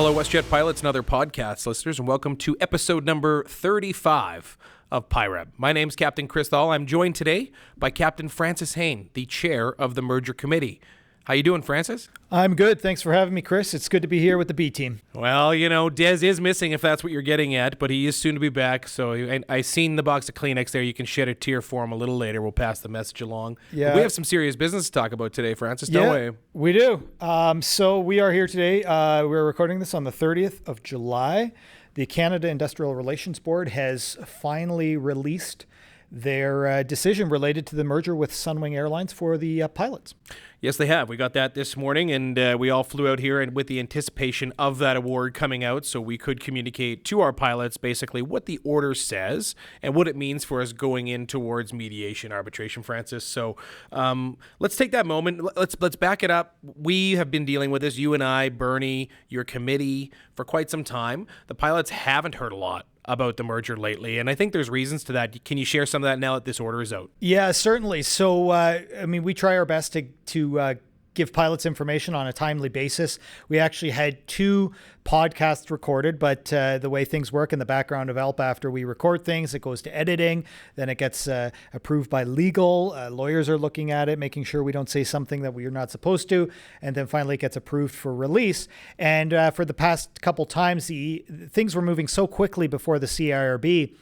Hello, WestJet Pilots and other podcast listeners, and welcome to episode number 35 of PIREP. My name's Captain Chris Tholl. I'm joined today by Captain Francis Hane, the chair of the Merger Committee. How you doing, Francis? I'm good. Thanks for having me, Chris. It's good to be here with the B team. Well, you know, Des is missing if that's what you're getting at, but he is soon to be back. So I seen the box of Kleenex there. You can shed a tear for him a little later. We'll pass the message along. Yeah. But we have some serious business to talk about today, Francis, don't we? We do. So we are here today. We're recording this on the 30th of July. The Canada Industrial Relations Board has finally released their decision related to the merger with Sunwing Airlines for the pilots. Yes, they have. We got that this morning, and we all flew out here and with the anticipation of that award coming out so we could communicate to our pilots basically what the order says and what it means for us going in towards mediation arbitration, Francis. So let's take that moment. Let's back it up. We have been dealing with this, you and I, Bernie, your committee, for quite some time. The pilots haven't heard a lot about the merger lately, and I think there's reasons to that. Can you share some of that now that this order is out? Yeah, certainly. So, we try our best to give pilots information on a timely basis. We actually had 2 podcasts recorded, but the way things work in the background of ALPA, after we record things, it goes to editing, then it gets approved by legal. Lawyers are looking at it, making sure we don't say something that we are not supposed to, and then finally it gets approved for release. And for the past couple times, things were moving so quickly before the CIRB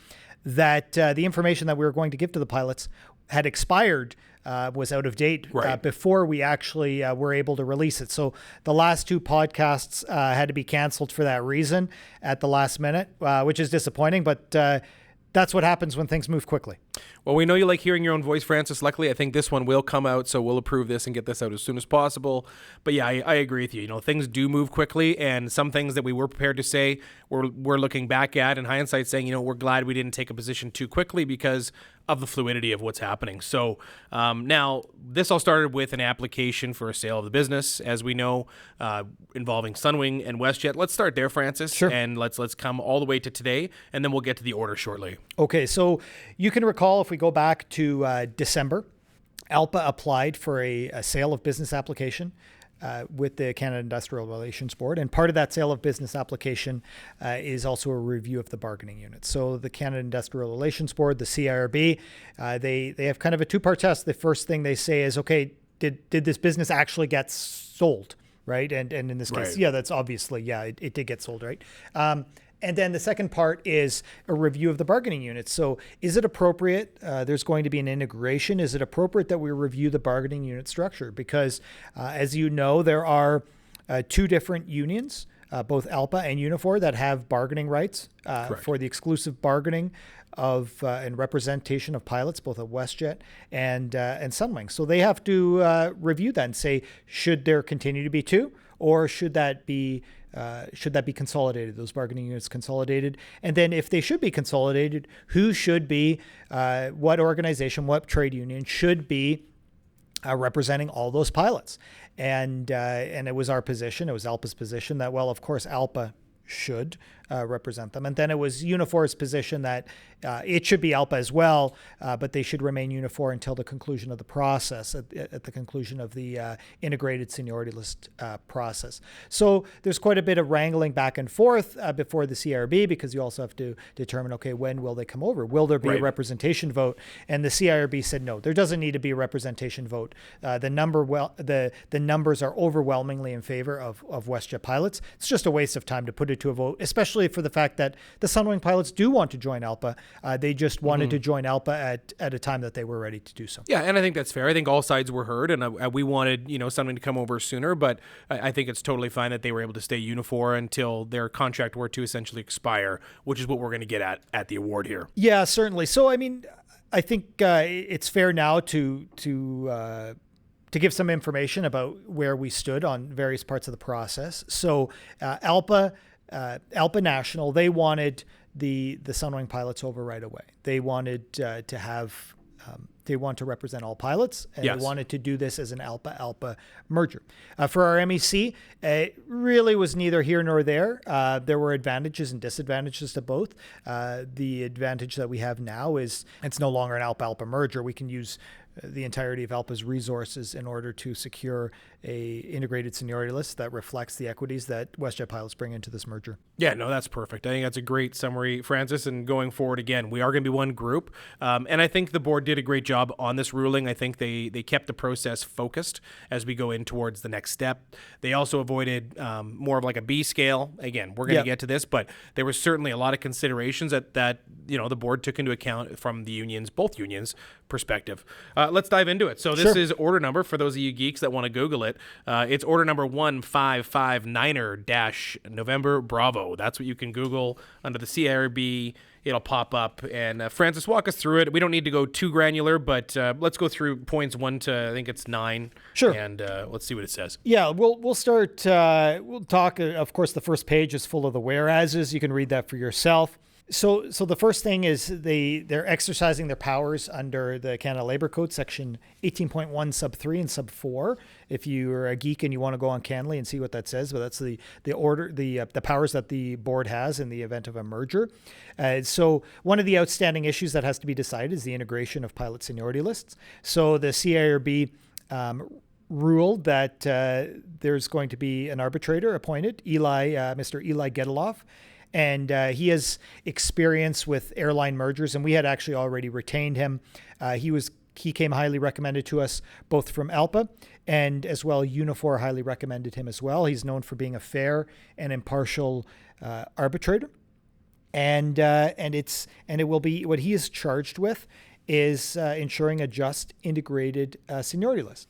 that the information that we were going to give to the pilots had expired, was out of date before we actually were able to release it. So the last 2 podcasts had to be canceled for that reason at the last minute, which is disappointing, but that's what happens when things move quickly. Well, we know you like hearing your own voice, Francis. Luckily, I think this one will come out, so we'll approve this and get this out as soon as possible. But yeah, I agree with you. You know, things do move quickly, and some things that we were prepared to say, we're looking back at in hindsight saying, you know, we're glad we didn't take a position too quickly because of the fluidity of what's happening. So now, this all started with an application for a sale of the business, as we know, involving Sunwing and WestJet. Let's start there, Francis, Sure. And let's come all the way to today, and then we'll get to the order shortly. Okay, so you can recall, if we go back to December, ALPA applied for a sale of business application with the Canada Industrial Relations Board. And part of that sale of business application is also a review of the bargaining unit. So the Canada Industrial Relations Board, the CIRB, they have kind of a 2-part test. The first thing they say is, okay, did this business actually get sold, right? And in this case, that's obviously, it did get sold, right? And then the second part is a review of the bargaining unit. So is it appropriate? There's going to be an integration. Is it appropriate that we review the bargaining unit structure? Because as you know, there are 2 different unions, both ALPA and Unifor, that have bargaining rights for the exclusive bargaining of and representation of pilots, both at WestJet and Sunwing. So they have to review that and say, should there continue to be 2, or should that be consolidated, those bargaining units consolidated? And then if they should be consolidated, who should be, what organization, what trade union should be representing all those pilots? And it was our position, it was ALPA's position that, well, of course, ALPA should represent them. And then it was Unifor's position that it should be ALPA as well, but they should remain Unifor until the conclusion of the process, at the conclusion of the integrated seniority list process. So there's quite a bit of wrangling back and forth before the CIRB, because you also have to determine, okay, when will they come over? Will there be a representation vote? And the CIRB said, no, there doesn't need to be a representation vote. The numbers are overwhelmingly in favor of WestJet Pilots. It's just a waste of time to put it to a vote, especially for the fact that the Sunwing pilots do want to join ALPA. They just wanted to join ALPA at a time that they were ready to do so. Yeah, and I think that's fair. I think all sides were heard, and we wanted, Sunwing to come over sooner, but I think it's totally fine that they were able to stay Unifor until their contract were to essentially expire, which is what we're going to get at the award here. Yeah, certainly. So, I think it's fair now to give some information about where we stood on various parts of the process. So ALPA National, they wanted the Sunwing pilots over right away. They wanted to have They want to represent all pilots, and they wanted to do this as an ALPA merger. For our MEC, it really was neither here nor there. There were advantages and disadvantages to both. The advantage that we have now is it's no longer an ALPA merger. We can use the entirety of ALPA's resources in order to secure a integrated seniority list that reflects the equities that WestJet Pilots bring into this merger. Yeah, no, that's perfect. I think that's a great summary, Francis. And going forward, again, we are going to be one group. And I think the board did a great job on this ruling. I think they kept the process focused as we go in towards the next step. They also avoided more of like a B scale. Again, we're going to get to this, but there was certainly a lot of considerations that the board took into account from the unions, both unions, perspective. Let's dive into it. So this is order number, for those of you geeks that want to Google it, it's order number 1559er-November Bravo. That's what you can Google under the CIRB. It'll pop up. And Francis, walk us through it. We don't need to go too granular, but let's go through points 1 to, I think it's 9. Sure. And let's see what it says. Yeah, we'll start. We'll talk. Of course, the first page is full of the whereases. You can read that for yourself. So the first thing is they're exercising their powers under the Canada Labour Code, section 18.1 sub 3 and sub 4. If you're a geek and you want to go on Canly and see what that says, but that's the order, the powers that the board has in the event of a merger. So one of the outstanding issues that has to be decided is the integration of pilot seniority lists. So the CIRB ruled that there's going to be an arbitrator appointed, Mr. Eli Gedaloff. And he has experience with airline mergers, and we had actually already retained him. He came highly recommended to us, both from ALPA and as well Unifor highly recommended him as well. He's known for being a fair and impartial arbitrator, and it will be what he is charged with is ensuring a just integrated seniority list.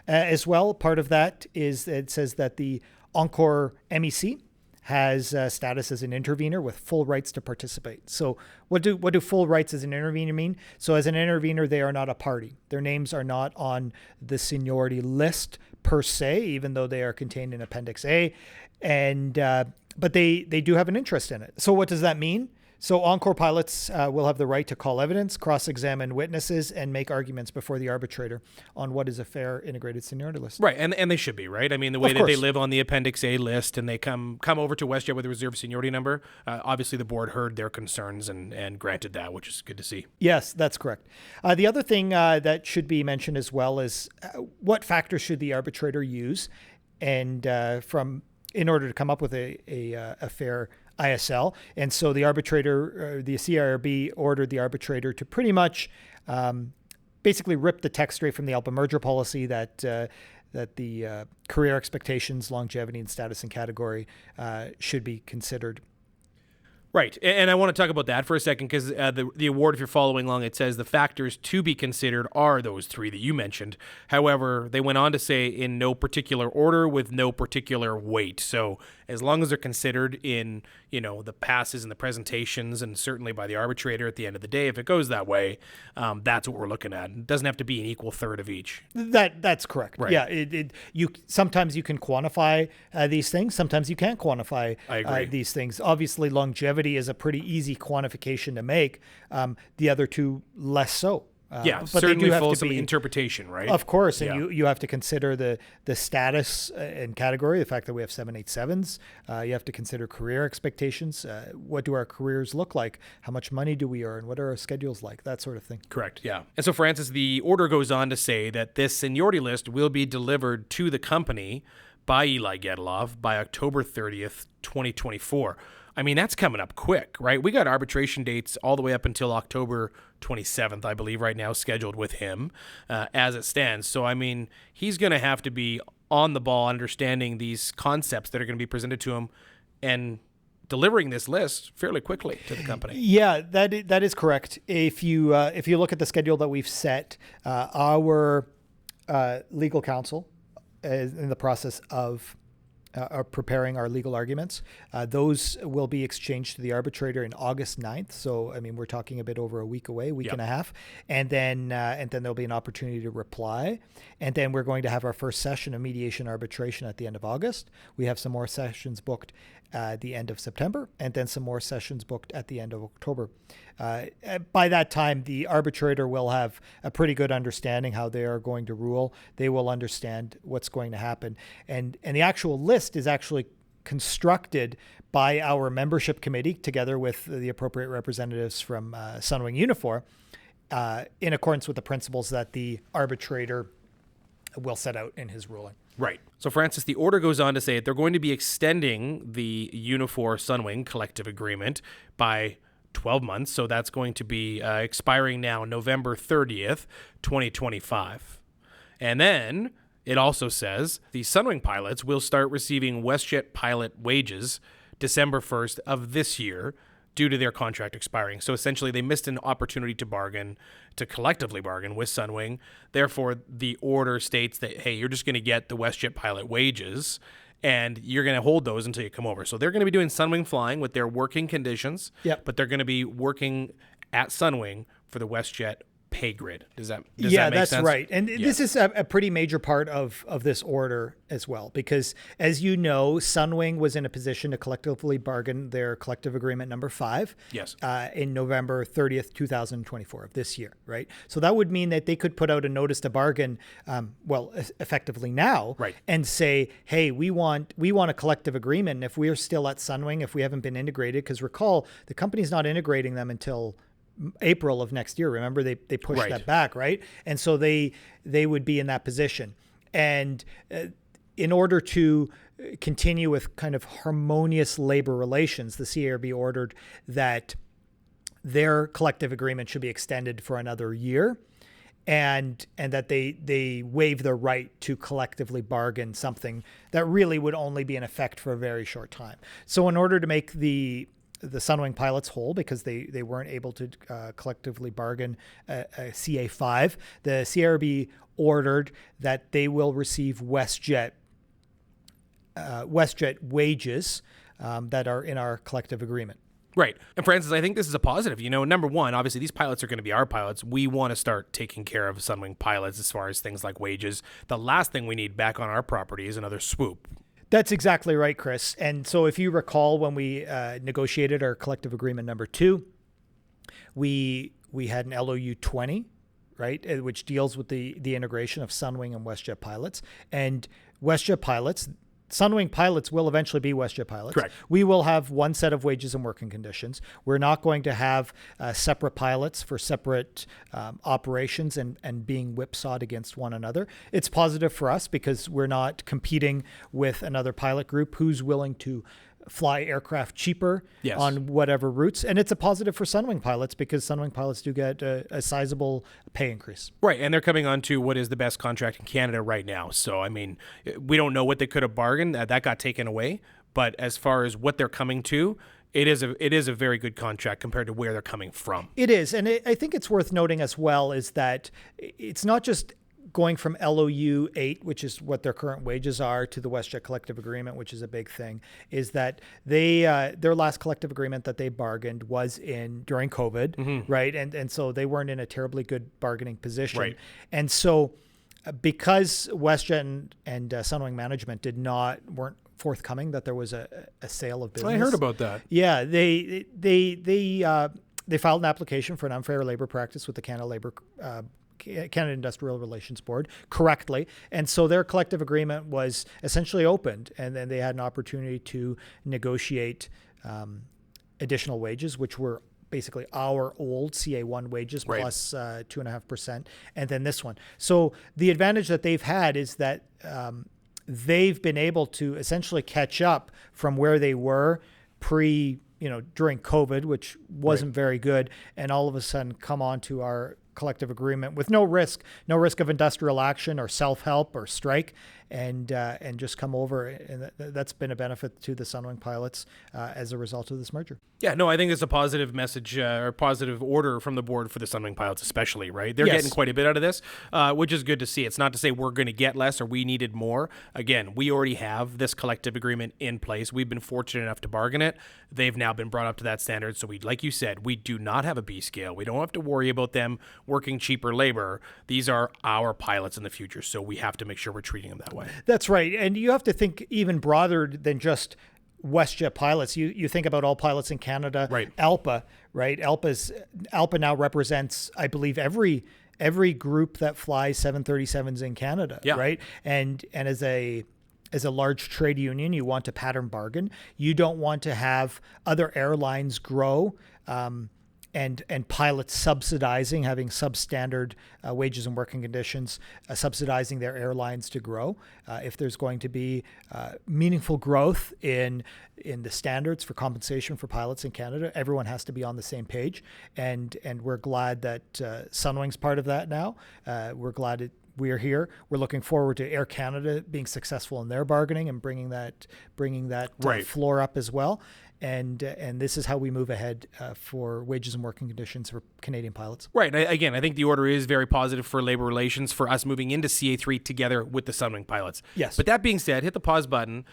As well, part of that is it says that the Encore MEC has status as an intervener with full rights to participate. So what do full rights as an intervener mean? So as an intervener, they are not a party. Their names are not on the seniority list per se, even though they are contained in Appendix A, and but they do have an interest in it. So what does that mean? So Encore pilots will have the right to call evidence, cross-examine witnesses, and make arguments before the arbitrator on what is a fair integrated seniority list. Right, and they should be, right? I mean, the way that they live on the Appendix A list and they come over to WestJet with a reserved seniority number, obviously the board heard their concerns and granted that, which is good to see. Yes, that's correct. The other thing that should be mentioned as well is what factors should the arbitrator use and in order to come up with a fair ISL. And so the arbitrator, the CIRB ordered the arbitrator to pretty much basically rip the text straight from the ALPA merger policy that the career expectations, longevity, and status and category should be considered. Right. And I want to talk about that for a second because the award, if you're following along, it says the factors to be considered are those 3 that you mentioned. However, they went on to say in no particular order with no particular weight. So as long as they're considered in, the passes and the presentations and certainly by the arbitrator at the end of the day, if it goes that way, that's what we're looking at. It doesn't have to be an equal third of each. That's correct. Right. Yeah. Sometimes you can quantify these things. Sometimes you can't quantify these things. Obviously, longevity is a pretty easy quantification to make. The other two, less so. But certainly they do have some interpretation, right? Of course, and you have to consider the status and category, the fact that we have 787s. You have to consider career expectations. What do our careers look like? How much money do we earn? What are our schedules like? That sort of thing. Correct, yeah. And so, Francis, the order goes on to say that this seniority list will be delivered to the company by Eli Gedaloff by October 30th, 2024. I mean, that's coming up quick, right? We got arbitration dates all the way up until October 27th, I believe, right now, scheduled with him as it stands. So, I mean, he's going to have to be on the ball, understanding these concepts that are going to be presented to him and delivering this list fairly quickly to the company. Yeah, that is correct. If you look at the schedule that we've set, our legal counsel is in the process of are preparing our legal arguments. Those will be exchanged to the arbitrator in August 9th. So, I mean, we're talking a bit over a week away, week and a half. And then there'll be an opportunity to reply. And then we're going to have our first session of mediation arbitration at the end of August. We have some more sessions booked at the end of September, and then some more sessions booked at the end of October. By that time, the arbitrator will have a pretty good understanding how they are going to rule. They will understand what's going to happen. And the actual list is actually constructed by our membership committee together with the appropriate representatives from Sunwing Unifor. in accordance with the principles that the arbitrator will set out in his ruling. Right. So, Francis, the order goes on to say they're going to be extending the Unifor Sunwing collective agreement by 12 months. So that's going to be expiring now November 30th, 2025. And then it also says the Sunwing pilots will start receiving WestJet pilot wages December 1st of this year due to their contract expiring. So essentially they missed an opportunity to collectively bargain with Sunwing. Therefore, the order states that, hey, you're just going to get the WestJet pilot wages and you're going to hold those until you come over. So they're going to be doing Sunwing flying with their working conditions, but they're going to be working at Sunwing for the WestJet pay grid. Does that make sense? That's right. And this is a pretty major part of this order as well, because as you know, Sunwing was in a position to collectively bargain their collective agreement number 5 in November 30th, 2024 of this year, right? So that would mean that they could put out a notice to bargain, effectively now, and say, hey, we want a collective agreement. And if we're still at Sunwing, if we haven't been integrated, because recall, the company's not integrating them until April of next year. Remember, they pushed that back, right? And so they would be in that position. And in order to continue with kind of harmonious labor relations, the CIRB ordered that their collective agreement should be extended for another year, and that they waive their right to collectively bargain something that really would only be in effect for a very short time. So in order to make the Sunwing pilots whole, because they weren't able to collectively bargain a CA5, the CIRB ordered that they will receive WestJet wages that are in our collective agreement. Right. And Francis, I think this is a positive. You know, number one, obviously these pilots are going to be our pilots. We want to start taking care of Sunwing pilots as far as things like wages. The last thing we need back on our property is another swoop. That's exactly right, Chris. And so if you recall, when we negotiated our collective agreement number 2, we had an LOU 20, right, which deals with the integration of Sunwing and WestJet Pilots. And WestJet Pilots, Sunwing pilots will eventually be WestJet pilots. Correct. We will have one set of wages and working conditions. We're not going to have separate pilots for separate operations and being whipsawed against one another. It's positive for us because we're not competing with another pilot group who's willing to fly aircraft cheaper on whatever routes. And it's a positive for Sunwing pilots because Sunwing pilots do get a sizable pay increase. Right. And they're coming on to what is the best contract in Canada right now. So, I mean, we don't know what they could have bargained. That got taken away. But as far as what they're coming to, it is a very good contract compared to where they're coming from. It is. And I think it's worth noting as well is that it's not just going from LOU 8, which is what their current wages are, to the WestJet collective agreement, which is a big thing, is that they their last collective agreement that they bargained was during COVID, right? And so they weren't in a terribly good bargaining position. Right. And so because WestJet and Sunwing management weren't forthcoming that there was a sale of business. I heard about that. Yeah, they filed an application for an unfair labor practice with the Canada Industrial Relations Board correctly. And so their collective agreement was essentially opened, and then they had an opportunity to negotiate additional wages, which were basically our old CA1 wages plus 2.5%, and then this one. So the advantage that they've had is that they've been able to essentially catch up from where they were during COVID, which wasn't very good, and all of a sudden come on to our collective agreement with no risk of industrial action or self-help or strike, and just come over. And that's been a benefit to the Sunwing pilots as a result of this merger. Yeah, no, I think it's a positive message or positive order from the board for the Sunwing pilots especially, right? They're getting quite a bit out of this, which is good to see. It's not to say we're going to get less or we needed more. Again, we already have this collective agreement in place. We've been fortunate enough to bargain it. They've now been brought up to that standard. So like you said, we do not have a B scale. We don't have to worry about them working cheaper labor. These are our pilots in the future. So we have to make sure we're treating them that way. That's right. And you have to think even broader than just WestJet pilots. You think about all pilots in Canada, right? ALPA, right? ALPA now represents, I believe, every group that flies 737s in Canada, right? And as a large trade union, you want to pattern bargain. You don't want to have other airlines grow and and pilots subsidizing, having substandard wages and working conditions, subsidizing their airlines to grow. If there's going to be meaningful growth in the standards for compensation for pilots in Canada, everyone has to be on the same page. And we're glad that Sunwing's part of that now. We're glad we're here. We're looking forward to Air Canada being successful in their bargaining and bringing that floor up as well. And this is how we move ahead for wages and working conditions for Canadian pilots. Right. Again, I think the order is very positive for labor relations for us moving into CA3 together with the Sunwing pilots. Yes. But that being said, hit the pause button.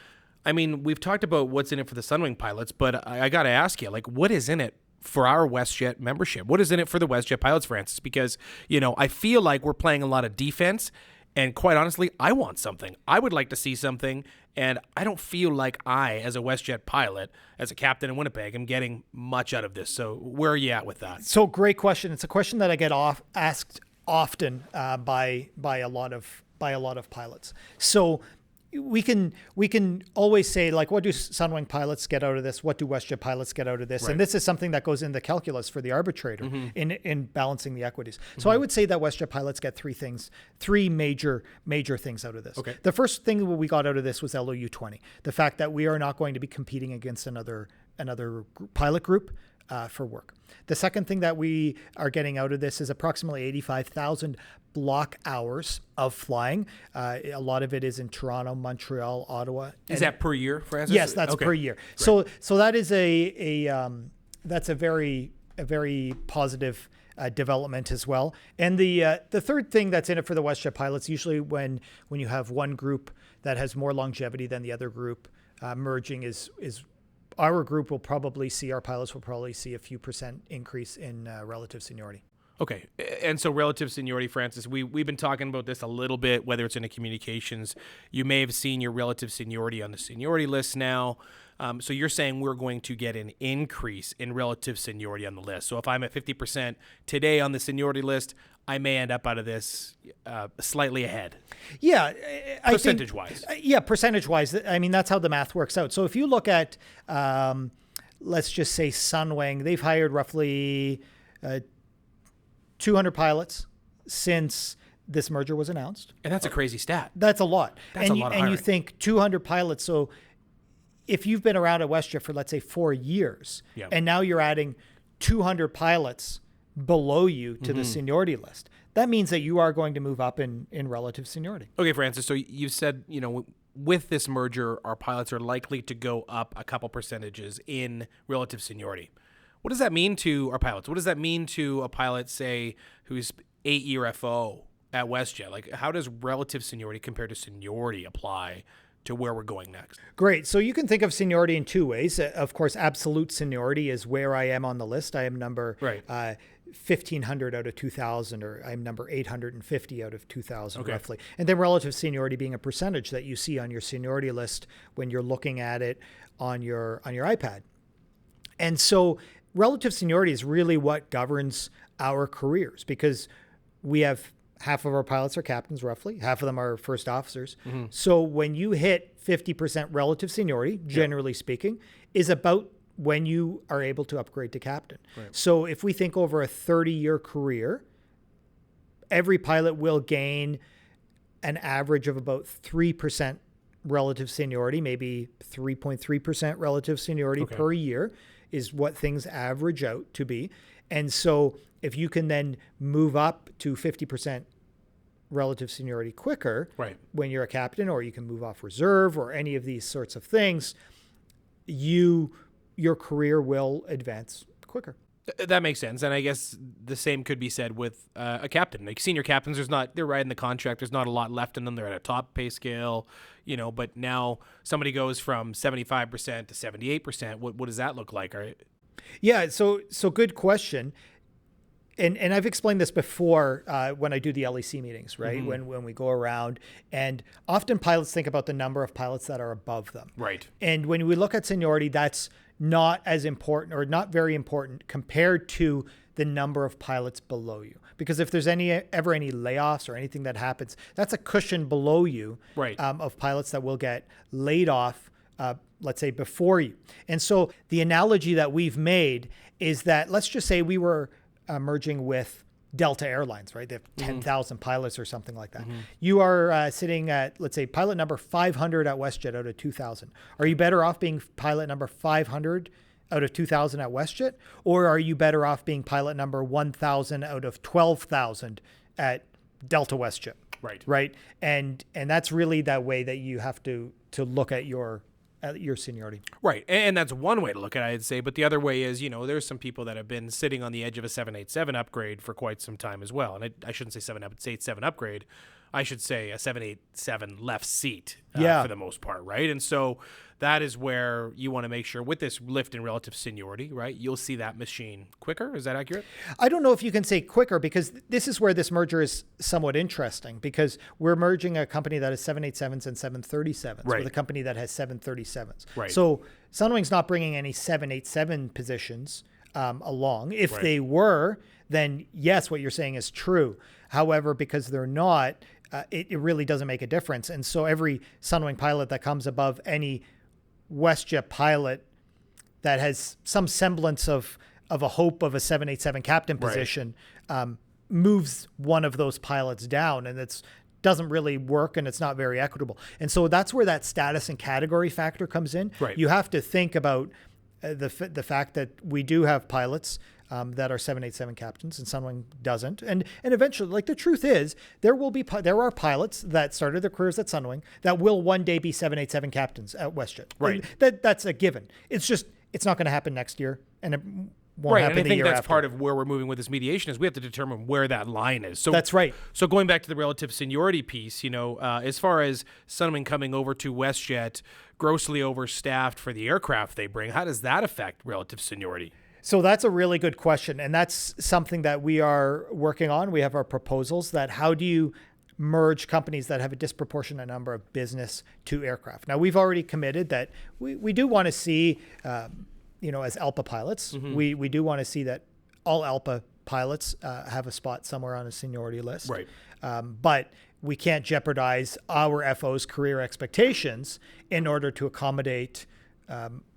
I mean, we've talked about what's in it for the Sunwing pilots, but I got to ask you, like, what is in it for our WestJet membership? What is in it for the WestJet pilots, Francis? Because, I feel like we're playing a lot of defense. And quite honestly, I want something. I would like to see something, and I don't feel like I, as a WestJet pilot, as a captain in Winnipeg, am getting much out of this. So where are you at with that? So great question. It's a question that I get asked often by a lot of pilots. So we can always say, like, what do Sunwing pilots get out of this? What do WestJet pilots get out of this? Right. And this is something that goes in the calculus for the arbitrator in balancing the equities. So I would say that WestJet pilots get three major things out of this. Okay. The first thing we got out of this was LOU 20, the fact that we are not going to be competing against another pilot group for work. The second thing that we are getting out of this is approximately 85,000 block hours of flying. A lot of it is in Toronto, Montreal, Ottawa. Is that per year, Francis? Yes, that's per year. Great. So that is that's a very positive development as well. And the third thing that's in it for the WestJet pilots, usually when you have one group that has more longevity than the other group, merging is our group will probably see, our pilots will probably see a few % increase in relative seniority. Okay. And so relative seniority, Francis, we've been talking about this a little bit, whether it's in the communications. You may have seen your relative seniority on the seniority list now. So you're saying we're going to get an increase in relative seniority on the list. So if I'm at 50% today on the seniority list, I may end up out of this slightly ahead. Yeah. Percentage-wise. Percentage-wise. I mean, that's how the math works out. So if you look at, let's just say Sunwing, they've hired roughly 200 pilots since this merger was announced. And that's a crazy stat. That's a lot. That's a lot of hiring. And you think 200 pilots. So if you've been around at WestJet for, let's say, 4 years, and now you're adding 200 pilots below you to the seniority list, that means that you are going to move up in relative seniority. Okay, Francis. So you said, with this merger, our pilots are likely to go up a couple percentages in relative seniority. What does that mean to our pilots? What does that mean to a pilot, say, who's 8-year FO at WestJet? Like, how does relative seniority compared to seniority apply to where we're going next? Great. So you can think of seniority in two ways. Of course, absolute seniority is where I am on the list. I am number 1,500 out of 2,000, or I'm number 850 out of 2,000, roughly. And then relative seniority being a percentage that you see on your seniority list when you're looking at it on your iPad. And so relative seniority is really what governs our careers, because we have half of our pilots are captains, roughly. Half of them are first officers. So when you hit 50% relative seniority, generally speaking, is about when you are able to upgrade to captain. Right. So if we think over a 30-year career, every pilot will gain an average of about 3% relative seniority, maybe 3.3% relative seniority per year is what things average out to be. And so if you can then move up to 50% relative seniority quicker when you're a captain, or you can move off reserve or any of these sorts of things, your career will advance quicker. That makes sense. And I guess the same could be said with a captain. Like senior captains, they're riding the contract. There's not a lot left in them. They're at a top pay scale, but now somebody goes from 75% to 78%. What does that look like? Yeah. So good question. And I've explained this before when I do the LEC meetings, right? When we go around, and often pilots think about the number of pilots that are above them. Right. And when we look at seniority, that's not as important, or not very important, compared to the number of pilots below you. Because if there's ever any layoffs or anything that happens, that's a cushion below you of pilots that will get laid off let's say, before you. And so the analogy that we've made is that, let's just say we were merging with Delta Airlines, right? They have 10,000 pilots or something like that. You are sitting at, let's say, pilot number 500 at WestJet out of 2,000. Are you better off being pilot number 500 out of 2,000 at WestJet? Or are you better off being pilot number 1,000 out of 12,000 at Delta WestJet? Right. And that's really that way that you have to look at your seniority. Right. And that's one way to look at it, I'd say. But the other way is, there's some people that have been sitting on the edge of a 787 upgrade for quite some time as well. And I shouldn't say 787 upgrade. I should say a 787 left seat for the most part, right? And so that is where you want to make sure with this lift in relative seniority, right? You'll see that machine quicker. Is that accurate? I don't know if you can say quicker, because this is where this merger is somewhat interesting, because we're merging a company that has 787s and 737s with a company that has 737s. Right. So Sunwing's not bringing any 787 positions along. If they were, then yes, what you're saying is true. However, because they're not, it really doesn't make a difference. And so every Sunwing pilot that comes above any WestJet pilot that has some semblance of a hope of a 787 captain position moves one of those pilots down, and it's doesn't really work, and it's not very equitable. And so that's where that status and category factor comes in. Right. You have to think about the fact that we do have pilots that are 787 captains, and Sunwing doesn't. And eventually, like, the truth is, there are pilots that started their careers at Sunwing that will one day be 787 captains at WestJet. Right. That's a given. It's not going to happen next year, and it won't happen and I the think year that's after. part of where we're moving with this mediation is we have to determine where that line is. So that's right. So going back to the relative seniority piece, as far as Sunwing coming over to WestJet, grossly overstaffed for the aircraft they bring, how does that affect relative seniority? So that's a really good question. And that's something that we are working on. We have our proposals that how do you merge companies that have a disproportionate number of business to aircraft. Now, we've already committed that we do want to see, as ALPA pilots, we do want to see that all ALPA pilots have a spot somewhere on a seniority list. Right. But we can't jeopardize our FO's career expectations in order to accommodate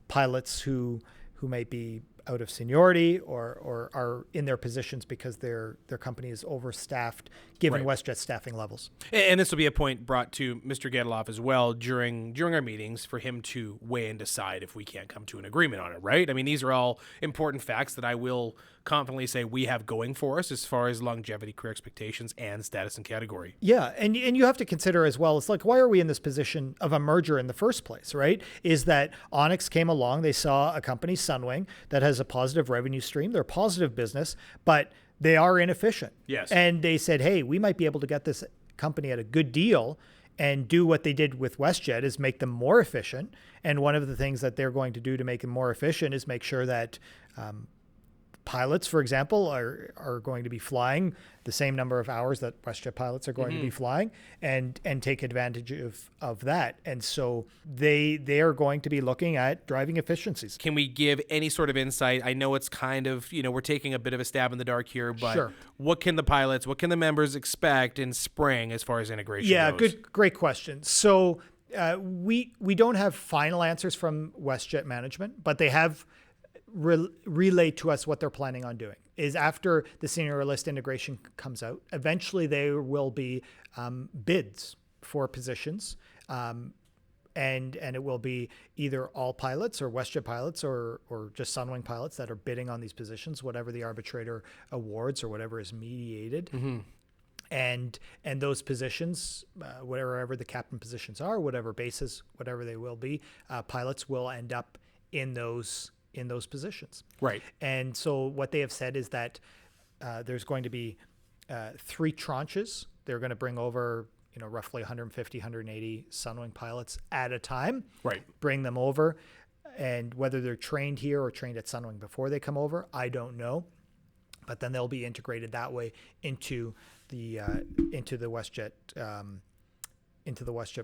pilots who may be out of seniority or are in their positions because their company is overstaffed given WestJet staffing levels. And this will be a point brought to Mr. Gedeloff as well during our meetings for him to weigh and decide if we can't come to an agreement on it, right? I mean, these are all important facts that I will confidently say we have going for us as far as longevity, career expectations, and status and category. Yeah, and you have to consider as well, it's like, why are we in this position of a merger in the first place, right? Is that Onyx came along, they saw a company, Sunwing, that has a positive revenue stream, they're a positive business, but they are inefficient. Yes. And they said, hey, we might be able to get this company at a good deal and do what they did with WestJet is make them more efficient. And one of the things that they're going to do to make them more efficient is make sure that pilots, for example, are going to be flying the same number of hours that WestJet pilots are going to be flying and take advantage of that. And so they are going to be looking at driving efficiencies. Can we give any sort of insight? I know it's kind of, we're taking a bit of a stab in the dark here, but what can the members expect in spring as far as integration goes? Great question. So we don't have final answers from WestJet management, but they have relayed to us what they're planning on doing is after the senior list integration comes out, eventually there will be bids for positions, and it will be either all pilots or WestJet pilots or just Sunwing pilots that are bidding on these positions, whatever the arbitrator awards or whatever is mediated. And those positions, whatever the captain positions are, whatever bases, whatever they will be, pilots will end up in those positions. Right. And so what they have said is that there's going to be 3 tranches. They're going to bring over, roughly 150, 180 Sunwing pilots at a time. Right. Bring them over. And whether they're trained here or trained at Sunwing before they come over, I don't know. But then they'll be integrated that way into the WestJet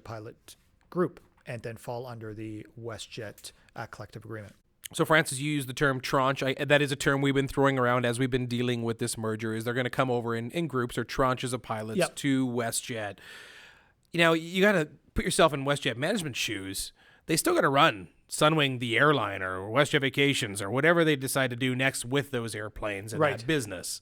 pilot group, and then fall under the WestJet collective agreement. So, Francis, you used the term tranche. That is a term we've been throwing around as we've been dealing with this merger, is they're going to come over in groups or tranches of pilots to WestJet. You got to put yourself in WestJet management shoes. they still got to run Sunwing the airline or WestJet Vacations or whatever they decide to do next with those airplanes and that business.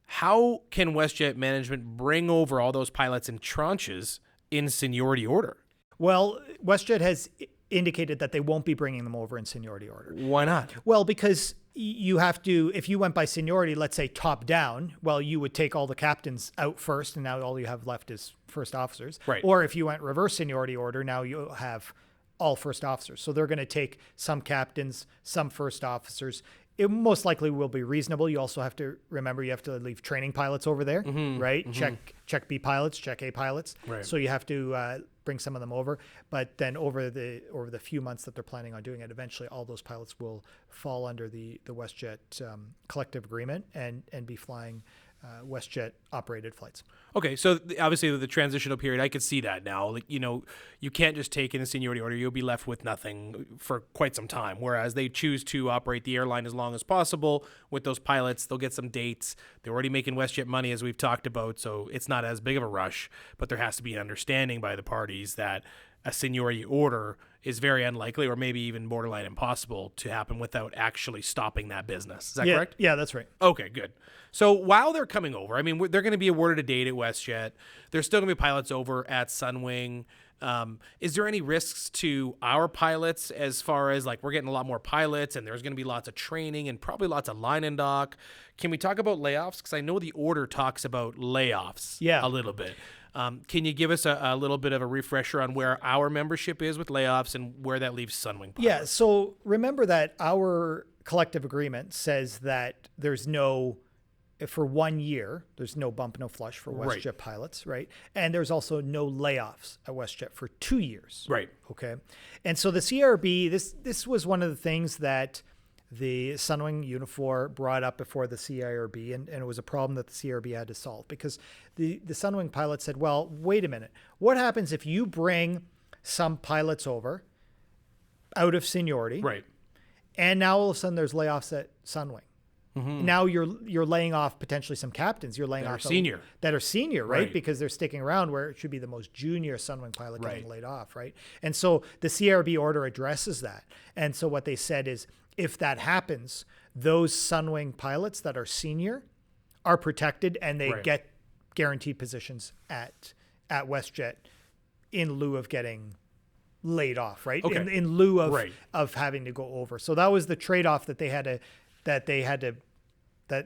How can WestJet management bring over all those pilots in tranches in seniority order? Well, WestJet has indicated that they won't be bringing them over in seniority order. Why not? Well, because you have to, if you went by seniority, let's say top down, well, you would take all the captains out first, and now all you have left is first officers. Right. Or if you went reverse seniority order, now you have all first officers. So they're going to take some captains, some first officers. It most likely will be reasonable. You also have to remember you have to leave training pilots over there, right? Check B pilots, check A pilots. Right. So you have to bring some of them over. But then over the few months that they're planning on doing it, eventually all those pilots will fall under the WestJet collective agreement and be flying WestJet operated flights. Okay, so obviously the transitional period, I could see that now. Like, you know, you can't just take in a seniority order; you'll be left with nothing for quite some time. Whereas they choose to operate the airline as long as possible with those pilots. They'll get some dates. They're already making WestJet money, as we've talked about, so it's not as big of a rush. But there has to be an understanding by the parties that a seniority order is very unlikely, or maybe even borderline impossible, to happen without actually stopping that business. Is that correct? Yeah, that's right. Okay, good. So while they're coming over, I mean, they're going to be awarded a date at WestJet. There's still going to be pilots over at Sunwing. Is there any risks to our pilots as far as, like, we're getting a lot more pilots and there's going to be lots of training and probably lots of line and dock? Can we talk about layoffs? Because I know the order talks about layoffs a little bit. Can you give us a little bit of a refresher on where our membership is with layoffs and where that leaves Sunwing pilots? Yeah, so remember that our collective agreement says that there's no, for 1 year, there's no bump, no flush for WestJet pilots, right? And there's also no layoffs at WestJet for 2 years. Right. Okay. And so the CIRB, this was one of the things that the Sunwing Unifor brought up before the CIRB, and it was a problem that the CIRB had to solve, because the Sunwing pilots said, well, wait a minute. What happens if you bring some pilots over out of seniority, right, and now all of a sudden there's layoffs at Sunwing? Now you're laying off potentially some captains. You're laying off senior. That are senior, right? Because they're sticking around where it should be the most junior Sunwing pilot getting laid off, right? And so the CIRB order addresses that. And so what they said is, if that happens, those Sunwing pilots that are senior are protected, and they get guaranteed positions at WestJet in lieu of getting laid off, right? Okay. In lieu of having to go over. So that was the trade-off that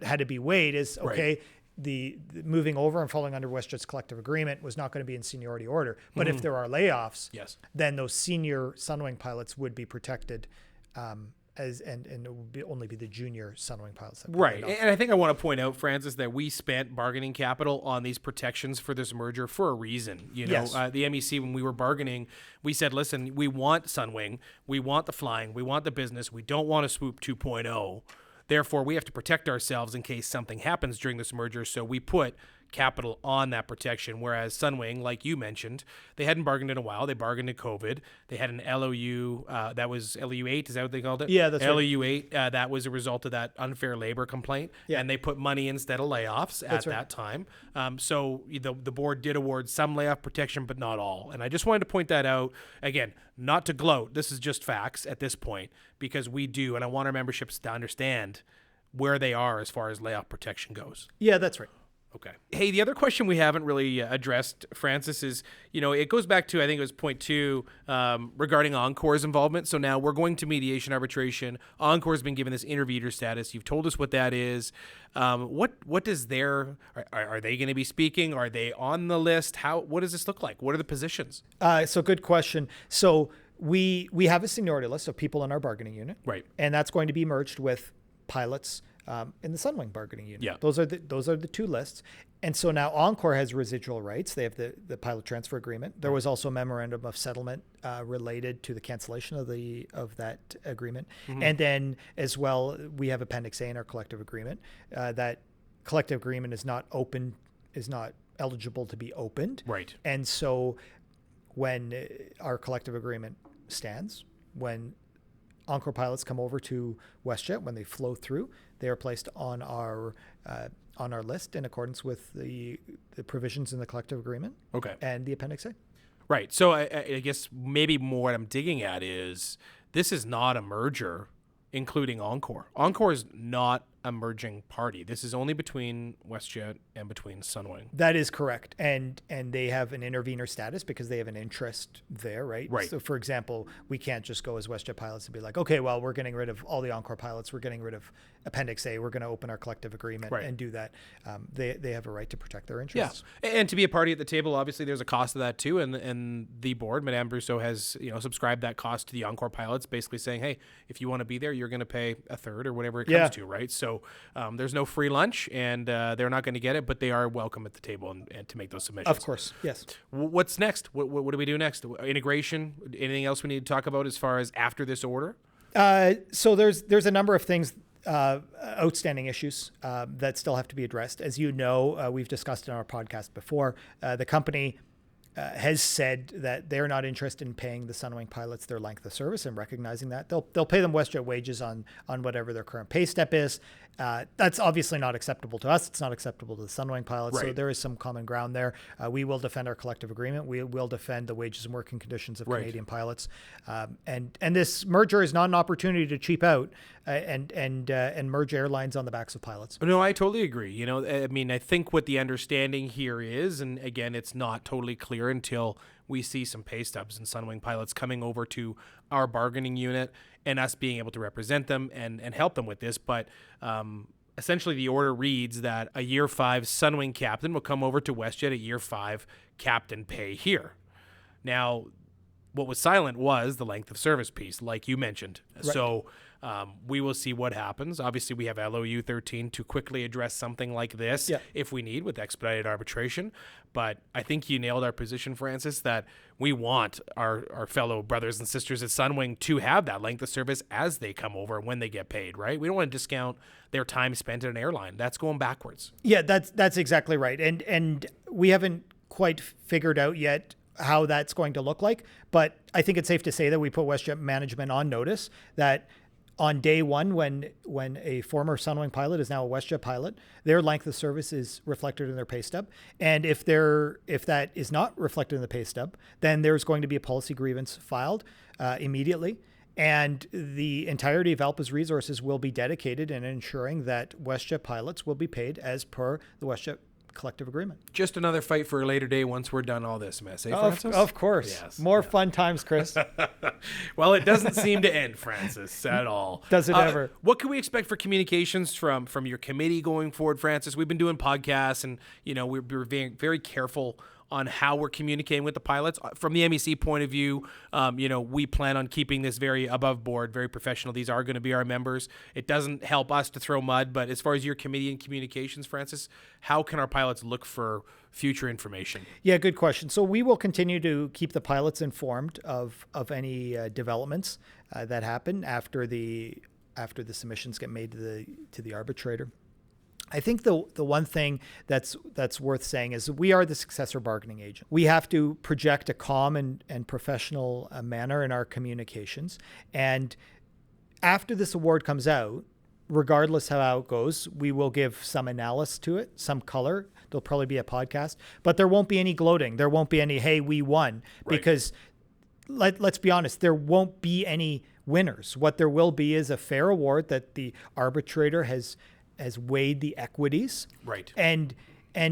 had to be weighed, is okay, the moving over and falling under WestJet's collective agreement was not going to be in seniority order. But if there are layoffs, then those senior Sunwing pilots would be protected, and it would only be the junior Sunwing pilots. Right. And I think I want to point out, Francis, that we spent bargaining capital on these protections for this merger for a reason. You know, the MEC, when we were bargaining, we said, listen, we want Sunwing, we want the flying, we want the business, we don't want a swoop 2.0. Therefore, we have to protect ourselves in case something happens during this merger. So we put capital on that protection. Whereas Sunwing, like you mentioned, they hadn't bargained in a while. They bargained in COVID. They had an LOU, that was LOU 8. Is that what they called it? Yeah, that's LOU 8. That was a result of that unfair labor complaint. Yeah. And they put money instead of layoffs at that time. So the board did award some layoff protection, but not all. And I just wanted to point that out. Again, not to gloat. This is just facts at this point, because we do, and I want our memberships to understand where they are as far as layoff protection goes. Yeah, that's right. Okay. Hey, the other question we haven't really addressed, Francis, is, you know, it goes back to, I think it was point 2, regarding Encore's involvement. So now we're going to mediation arbitration. Encore's been given this intervener status. You've told us what that is. What does are they going to be speaking? Are they on the list? What does this look like? What are the positions? So good question. So we have a seniority list of people in our bargaining unit. Right. And that's going to be merged with pilots in the Sunwing bargaining unit. Yeah. Those are the two lists. And so now Encore has residual rights. They have the pilot transfer agreement. There was also a memorandum of settlement related to the cancellation of that agreement. And then as well, we have Appendix A in our collective agreement. That collective agreement is not eligible to be opened. Right. And so when our collective agreement stands, when Encore pilots come over to WestJet, when they flow through, they are placed on our list in accordance with the provisions in the collective agreement. Okay. And the Appendix A. Right. So I guess maybe more what I'm digging at is this is not a merger including Encore. Encore is not a merging party. This is only between WestJet and between Sunwing. That is correct. And they have an intervener status because they have an interest there, right? Right. So, for example, we can't just go as WestJet Pilots and be like, okay, well, we're getting rid of all the Encore pilots. We're getting rid of Appendix A. We're going to open our collective agreement and do that. They have a right to protect their interests. Yeah. And to be a party at the table, obviously, there's a cost to that too. And the board, Madame Brousseau, has subscribed that cost to the Encore pilots, basically saying, hey, if you want to be there, you're going to pay a third or whatever it comes to, right? So there's no free lunch, and they're not going to get it, but they are welcome at the table and to make those submissions. Of course, yes. What's next? What do we do next? Integration? Anything else we need to talk about as far as after this order? So there's a number of things, outstanding issues that still have to be addressed. As you know, we've discussed in our podcast before, the company has said that they're not interested in paying the Sunwing pilots their length of service, and recognizing that they'll pay them WestJet wages on whatever their current pay step is. That's obviously not acceptable to us. It's not acceptable to the Sunwing pilots. Right. So there is some common ground there. We will defend our collective agreement. We will defend the wages and working conditions of Canadian pilots. And this merger is not an opportunity to cheap out and merge airlines on the backs of pilots. No, I totally agree. I mean, I think what the understanding here is, and again, it's not totally clear until we see some pay stubs and Sunwing pilots coming over to our bargaining unit and us being able to represent them and help them with this. But essentially the order reads that a year 5 Sunwing captain will come over to WestJet at year 5 captain pay here. Now, what was silent was the length of service piece, like you mentioned. Right. So we will see what happens. Obviously, we have LOU 13 to quickly address something like this if we need with expedited arbitration. But I think you nailed our position, Francis, that we want our fellow brothers and sisters at Sunwing to have that length of service as they come over when they get paid, right? We don't want to discount their time spent at an airline. That's going backwards. Yeah, that's exactly right. And we haven't quite figured out yet how that's going to look like. But I think it's safe to say that we put WestJet management on notice that on day one, when a former Sunwing pilot is now a WestJet pilot, their length of service is reflected in their pay stub. And if that is not reflected in the pay stub, then there's going to be a policy grievance filed immediately. And the entirety of ALPA's resources will be dedicated in ensuring that WestJet pilots will be paid as per the WestJet collective agreement. Just another fight for a later day once we're done all this mess, Francis? Of course. Yes. More fun times, Chris. Well, it doesn't seem to end, Francis, at all. Does it ever? What can we expect for communications from your committee going forward, Francis? We've been doing podcasts, and we're being very careful on how we're communicating with the pilots. From the MEC point of view, we plan on keeping this very above board, very professional. These are going to be our members. It doesn't help us to throw mud, but as far as your committee and communications, Francis, how can our pilots look for future information? Yeah, good question. So we will continue to keep the pilots informed of any developments that happen after the submissions get made to the arbitrator. I think the one thing that's worth saying is we are the successor bargaining agent. We have to project a calm and professional manner in our communications. And after this award comes out, regardless how it goes, we will give some analysis to it, some color. There'll probably be a podcast, but there won't be any gloating. There won't be any, hey, we won. Right. Because let's be honest, there won't be any winners. What there will be is a fair award that the arbitrator has weighed the equities. Right. And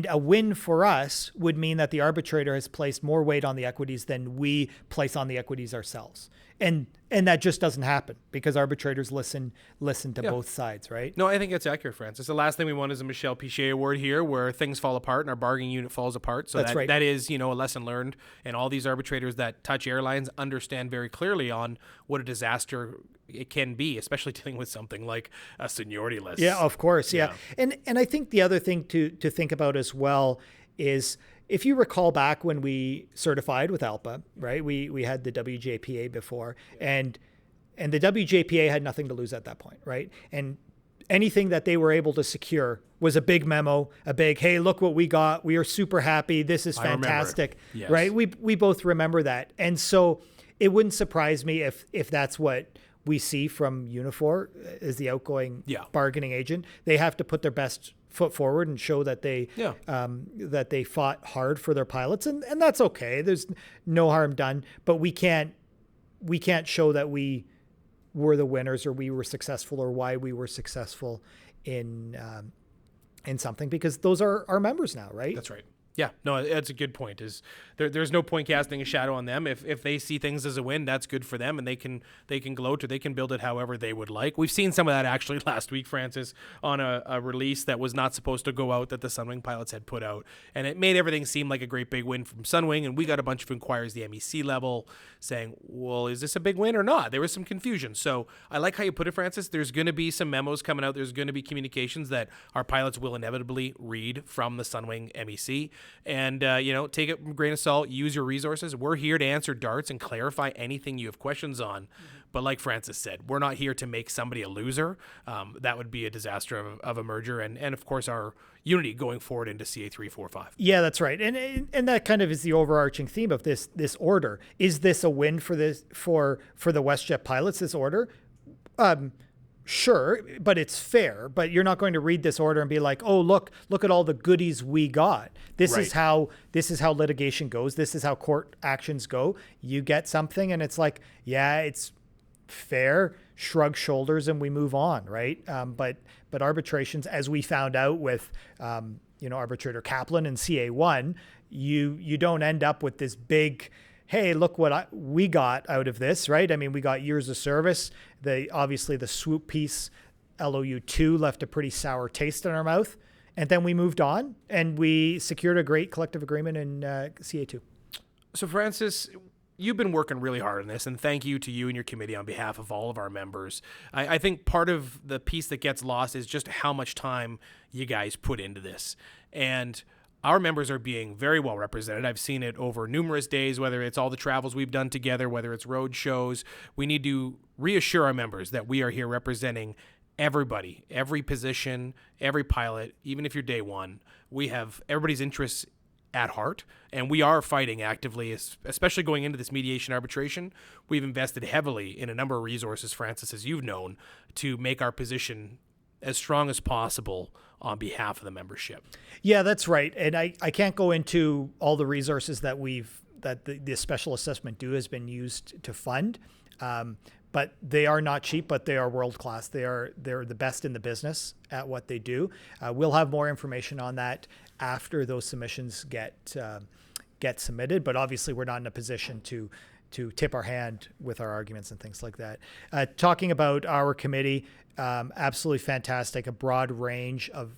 a win for us would mean that the arbitrator has placed more weight on the equities than we place on the equities ourselves. And that just doesn't happen because arbitrators listen to both sides, right? No, I think that's accurate, Francis. The last thing we want is a Michelle Pichet award here where things fall apart and our bargaining unit falls apart. So that's right. That is, a lesson learned. And all these arbitrators that touch airlines understand very clearly on what a disaster it can be, especially dealing with something like a seniority list. Yeah, of course. Yeah. And I think the other thing to think about as well is, if you recall back when we certified with ALPA, right? We had the WJPA before, and the WJPA had nothing to lose at that point, right? And anything that they were able to secure was a big memo, a big, hey, look what we got. We are super happy. This is fantastic, yes. Right? We both remember that. And so it wouldn't surprise me if that's what we see from Unifor as the outgoing bargaining agent. They have to put their best foot forward and show that they fought hard for their pilots, and that's okay. There's no harm done, but we can't show that we were the winners or we were successful or why we were successful in something, because those are our members now, right? That's right. Yeah, no, that's a good point. There's no point casting a shadow on them. If they see things as a win, that's good for them, and they can gloat or they can build it however they would like. We've seen some of that actually last week, Francis, on a release that was not supposed to go out that the Sunwing Pilots had put out, and it made everything seem like a great big win from Sunwing, and we got a bunch of inquiries the MEC level saying, well, is this a big win or not? There was some confusion. So I like how you put it, Francis. There's going to be some memos coming out. There's going to be communications that our pilots will inevitably read from the Sunwing MEC. And, take it with a grain of salt, use your resources. We're here to answer darts and clarify anything you have questions on. But like Francis said, we're not here to make somebody a loser. That would be a disaster of a merger. And of course, our unity going forward into CA345. Yeah, that's right. And that kind of is the overarching theme of this order. Is this a win for the WestJet Pilots, this order? Sure, but it's fair. But you're not going to read this order and be like, "Oh, look at all the goodies we got." This is how litigation goes. This is how court actions go. You get something, and it's like, yeah, it's fair. Shrug shoulders, and we move on, right? But arbitrations, as we found out with, Arbitrator Kaplan and CA1, you don't end up with this big, hey, look what we got out of this, right? I mean, we got years of service. Obviously the swoop piece, LOU2, left a pretty sour taste in our mouth. And then we moved on and we secured a great collective agreement in CA2. So Francis, you've been working really hard on this, and thank you to you and your committee on behalf of all of our members. I think part of the piece that gets lost is just how much time you guys put into this. And our members are being very well represented. I've seen it over numerous days, whether it's all the travels we've done together, whether it's road shows. We need to reassure our members that we are here representing everybody, every position, every pilot, even if you're day one. We have everybody's interests at heart, and we are fighting actively, especially going into this mediation arbitration. We've invested heavily in a number of resources, Francis, as you've known, to make our position as strong as possible on behalf of the membership. Yeah, that's right. And I can't go into all the resources that the special assessment due has been used to fund. But they are not cheap, but they are world-class. They're the best in the business at what they do. We'll have more information on that after those submissions get submitted. But obviously, we're not in a position to tip our hand with our arguments and things like that. Talking about our committee, absolutely fantastic. A broad range of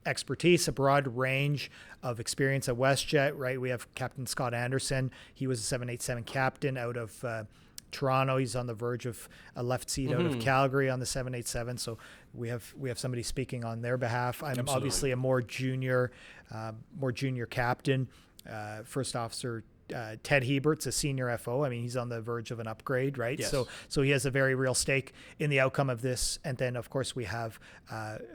expertise, a broad range of experience at WestJet. Right, we have Captain Scott Anderson. He was a 787 captain out of Toronto. He's on the verge of a left seat out of Calgary on the 787. So we have somebody speaking on their behalf. I'm Absolutely. Obviously a more junior captain, first officer. Ted Hebert's a senior FO. I mean, he's on the verge of an upgrade, right? Yes. So he has a very real stake in the outcome of this. And then, of course, we have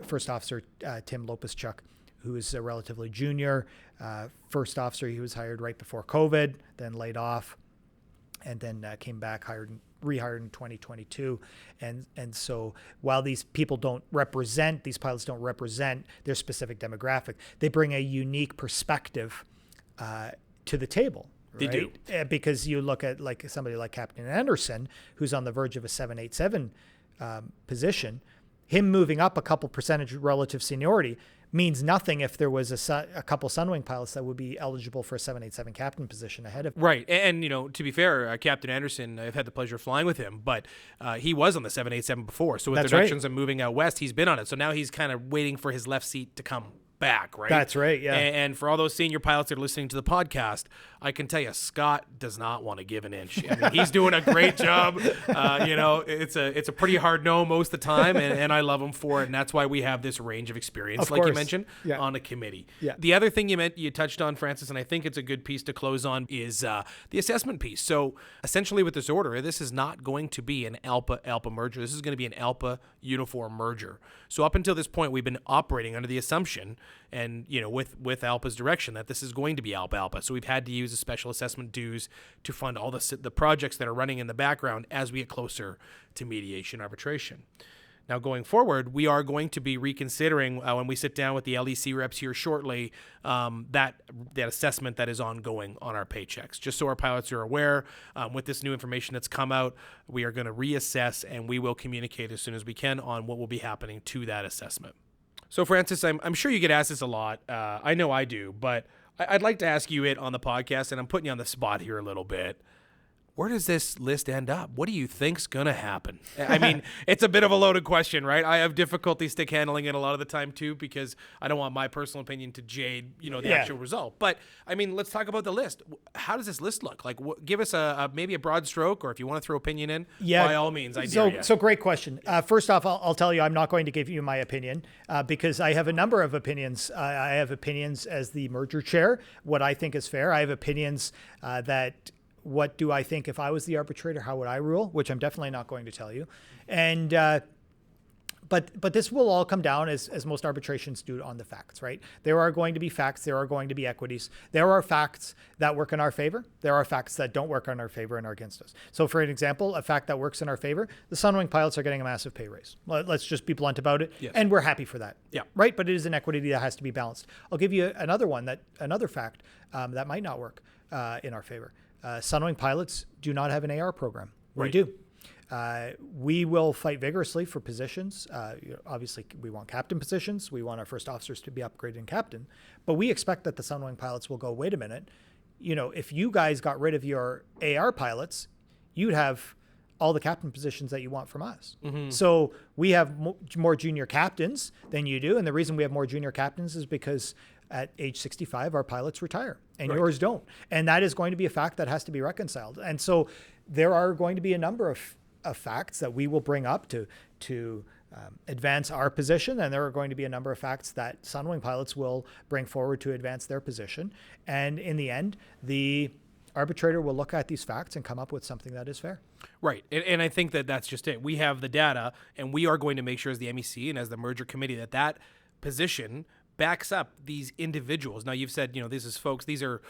First Officer Tim Lopez-Chuck, who is a relatively junior first officer. He was hired right before COVID, then laid off, and then came back, rehired in 2022. And so while these pilots don't represent their specific demographic, they bring a unique perspective to the table. They right? do. Because you look at like somebody like Captain Anderson, who's on the verge of a 787 position, him moving up a couple percentage relative seniority means nothing if there was a couple Sunwing pilots that would be eligible for a 787 captain position ahead of him. Right. And to be fair, Captain Anderson, I've had the pleasure of flying with him, but he was on the 787 before. So with That's reductions right. and moving out west, he's been on it. So now he's kind of waiting for his left seat to come back, right? That's right, yeah. And for all those senior pilots that are listening to the podcast, I can tell you, Scott does not want to give an inch. I mean, he's doing a great job. It's a pretty hard no most of the time, and I love him for it. And that's why we have this range of experience, Of like you course. mentioned, Yeah. on a committee. Yeah. The other thing you touched on, Francis, and I think it's a good piece to close on, is the assessment piece. So essentially with this order, this is not going to be an ALPA merger. This is going to be an ALPA uniform merger. So up until this point, we've been operating under the assumption, and with ALPA's direction, that this is going to be ALPA. So we've had to use the special assessment dues to fund all the projects that are running in the background as we get closer to mediation arbitration. Now, going forward, we are going to be reconsidering when we sit down with the LEC reps here shortly, that assessment that is ongoing on our paychecks. Just so our pilots are aware, with this new information that's come out, we are going to reassess, and we will communicate as soon as we can on what will be happening to that assessment. So, Francis, I'm sure you get asked this a lot. I know I do, but I'd like to ask you it on the podcast, and I'm putting you on the spot here a little bit. Where does this list end up? What do you think's going to happen? I mean, it's a bit of a loaded question, right? I have difficulty stick handling it a lot of the time too, because I don't want my personal opinion to jade, the actual result. But I mean, let's talk about the list. How does this list look? Like, give us maybe a broad stroke, or if you want to throw opinion in, by all means, I dare you. So great question. First off, I'll tell you, I'm not going to give you my opinion because I have a number of opinions. I have opinions as the merger chair, what I think is fair. I have opinions that what do I think if I was the arbitrator, how would I rule, which I'm definitely not going to tell you. And but this will all come down, as most arbitrations do, on the facts, right? There are going to be facts. There are going to be equities. There are facts that work in our favor. There are facts that don't work in our favor and are against us. So for an example, a fact that works in our favor, the Sunwing pilots are getting a massive pay raise. Let's just be blunt about it. Yes. And we're happy for that. Yeah. Right? But it is an equity that has to be balanced. I'll give you another fact that might not work in our favor. Sunwing pilots do not have an AR program. We Right. do. We will fight vigorously for positions. Obviously, we want captain positions. We want our first officers to be upgraded in captain. But we expect that the Sunwing pilots will go, wait a minute, if you guys got rid of your AR pilots, you'd have all the captain positions that you want from us. Mm-hmm. So we have more junior captains than you do. And the reason we have more junior captains is because at age 65, our pilots retire and yours don't. And that is going to be a fact that has to be reconciled. And so there are going to be a number of facts that we will bring up to advance our position. And there are going to be a number of facts that Sunwing pilots will bring forward to advance their position. And in the end, the arbitrator will look at these facts and come up with something that is fair. Right. And I think that that's just it. We have the data, and we are going to make sure as the MEC and as the merger committee that position backs up these individuals. Now, you've said, this is folks, these are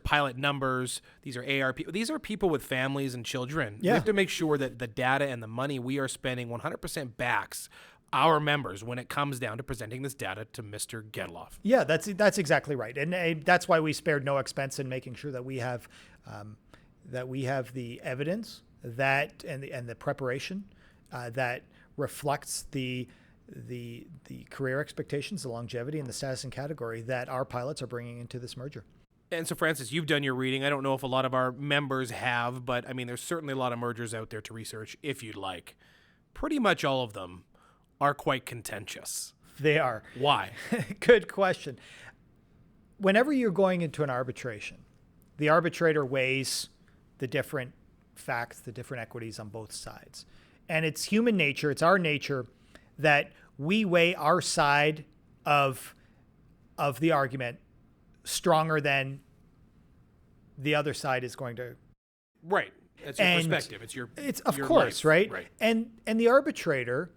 pilot numbers, these are AR people, these are people with families and children. Yeah. We have to make sure that the data and the money we are spending 100% backs our members when it comes down to presenting this data to Mr. Gedloff. Yeah, that's exactly right. And that's why we spared no expense in making sure that we have the evidence that and the preparation that reflects the career expectations, the longevity, and the status and category that our pilots are bringing into this merger. And so, Francis, you've done your reading. I don't know if a lot of our members have, but I mean, there's certainly a lot of mergers out there to research if you'd like. Pretty much all of them are quite contentious. They are. Why? Good question. Whenever you're going into an arbitration, the arbitrator weighs the different facts, the different equities on both sides. And it's human nature, it's our nature that we weigh our side of the argument stronger than the other side is going to. Right. It's your perspective. It's of course, life. Right? And the arbitrator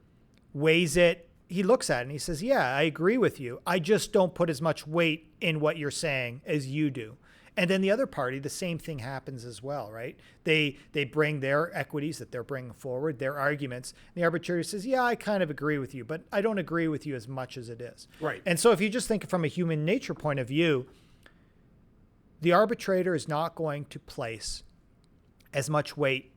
weighs it. He looks at it and he says, yeah, I agree with you. I just don't put as much weight in what you're saying as you do. And then the other party, the same thing happens as well, right? They bring their equities that they're bringing forward, their arguments. And the arbitrator says, yeah, I kind of agree with you, but I don't agree with you as much as it is. Right. And so if you just think from a human nature point of view, the arbitrator is not going to place as much weight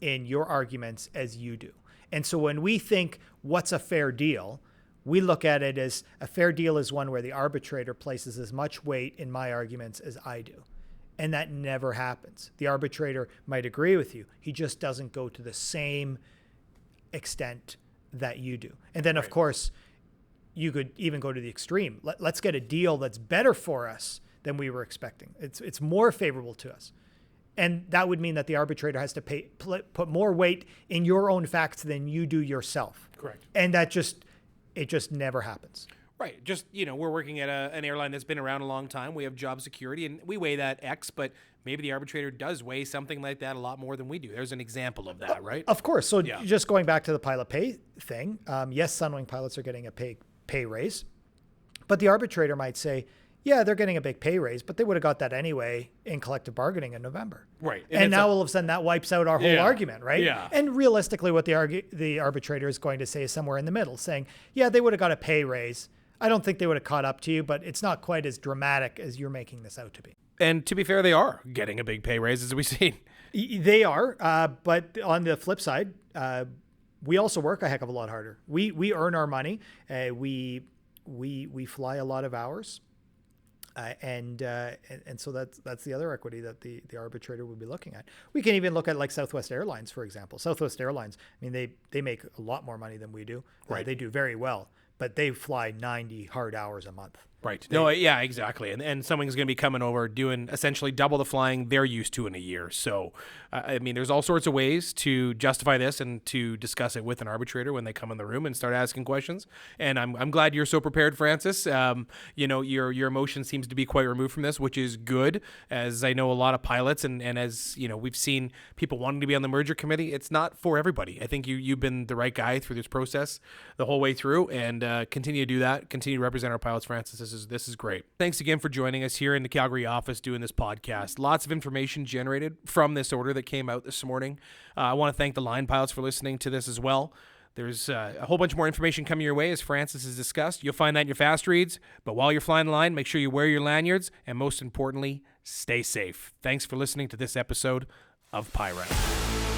in your arguments as you do. And so when we think, what's a fair deal? We look at it as a fair deal is one where the arbitrator places as much weight in my arguments as I do. And that never happens. The arbitrator might agree with you. He just doesn't go to the same extent that you do. And then, of course, you could even go to the extreme. Let's get a deal that's better for us than we were expecting. It's more favorable to us. And that would mean that the arbitrator has to put more weight in your own facts than you do yourself. Correct. And it just never happens. Right. Just, we're working at an airline that's been around a long time. We have job security, and we weigh that X, but maybe the arbitrator does weigh something like that a lot more than we do. There's an example of that, right? Of course. So just going back to the pilot pay thing, yes, Sunwing pilots are getting a pay raise, but the arbitrator might say, yeah, they're getting a big pay raise, but they would have got that anyway in collective bargaining in November. Right. And now all of a sudden that wipes out our whole argument, right? Yeah. And realistically, what the arbitrator is going to say is somewhere in the middle, saying, yeah, they would have got a pay raise. I don't think they would have caught up to you, but it's not quite as dramatic as you're making this out to be. And to be fair, they are getting a big pay raise, as we've seen. They are, but on the flip side, we also work a heck of a lot harder. We earn our money. We fly a lot of hours, and so that's the other equity that the arbitrator would be looking at. We can even look at like Southwest Airlines, for example. Southwest Airlines, I mean, they make a lot more money than we do. Right. They do very well, but they fly 90 hard hours a month. Right. No, yeah, exactly. And Sunwing's going to be coming over doing essentially double the flying they're used to in a year. So, I mean, there's all sorts of ways to justify this and to discuss it with an arbitrator when they come in the room and start asking questions. And I'm glad you're so prepared, Francis. Your emotion seems to be quite removed from this, which is good, as I know a lot of pilots and as, we've seen people wanting to be on the merger committee. It's not for everybody. I think you've been the right guy through this process the whole way through, and continue to do that. Continue to represent our pilots, Francis. This is great. Thanks again for joining us here in the Calgary office doing this podcast. Lots of information generated from this order that came out this morning. I want to thank the line pilots for listening to this as well. There's a whole bunch more information coming your way, as Francis has discussed. You'll find that in your fast reads. But while you're flying the line, make sure you wear your lanyards, and most importantly, stay safe. Thanks for listening to this episode of PIREP.